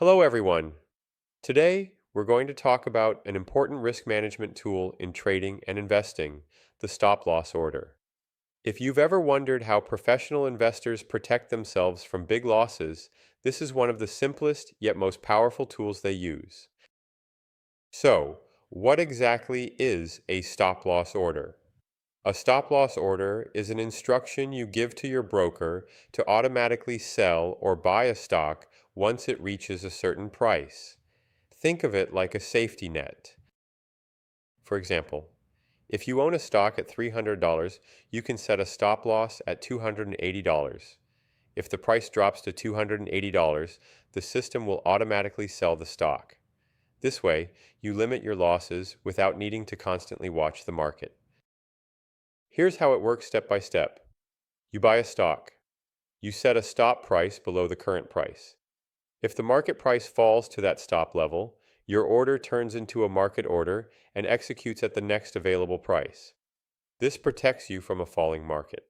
Hello, everyone. Today, we're going to talk about an important risk management tool in trading and investing, the stop loss order. If you've ever wondered how professional investors protect themselves from big losses, this is one of the simplest yet most powerful tools they use. So, what exactly is a stop loss order? A stop loss order is an instruction you give to your broker to automatically sell or buy a stock once it reaches a certain price. Think of it like a safety net. For example, if you own a stock at $300, you can set a stop loss at $280. If the price drops to $280, the system will automatically sell the stock. This way, you limit your losses without needing to constantly watch the market. Here's how it works step by step. You buy a stock. You set a stop price below the current price. If the market price falls to that stop level, your order turns into a market order and executes at the next available price. This protects you from a falling market.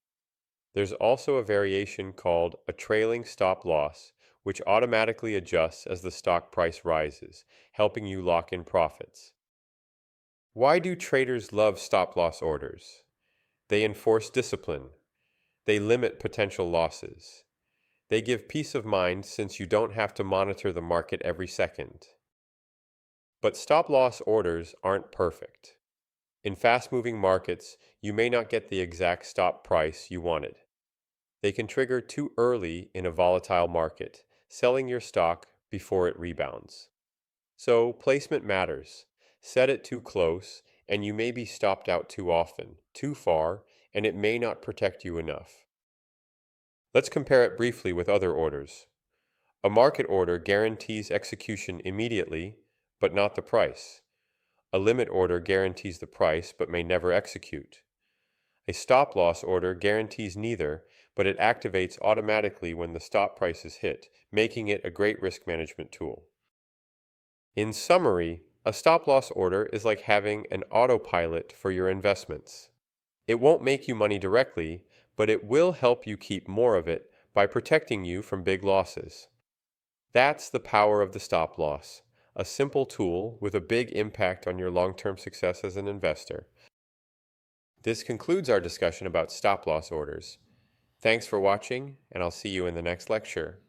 There's also a variation called a trailing stop loss, which automatically adjusts as the stock price rises, helping you lock in profits. Why do traders love stop loss orders? They enforce discipline. They limit potential losses. They give peace of mind since you don't have to monitor the market every second. But stop-loss orders aren't perfect. In fast-moving markets, you may not get the exact stop price you wanted. They can trigger too early in a volatile market, selling your stock before it rebounds. So, placement matters. Set it too close, and you may be stopped out too often, too far, and it may not protect you enough. Let's compare it briefly with other orders. A market order guarantees execution immediately, but not the price. A limit order guarantees the price, but may never execute. A stop-loss order guarantees neither, but it activates automatically when the stop price is hit, making it a great risk management tool. In summary, a stop-loss order is like having an autopilot for your investments. It won't make you money directly, but it will help you keep more of it by protecting you from big losses. That's the power of the stop loss, a simple tool with a big impact on your long-term success as an investor. This concludes our discussion about stop loss orders. Thanks for watching, and I'll see you in the next lecture.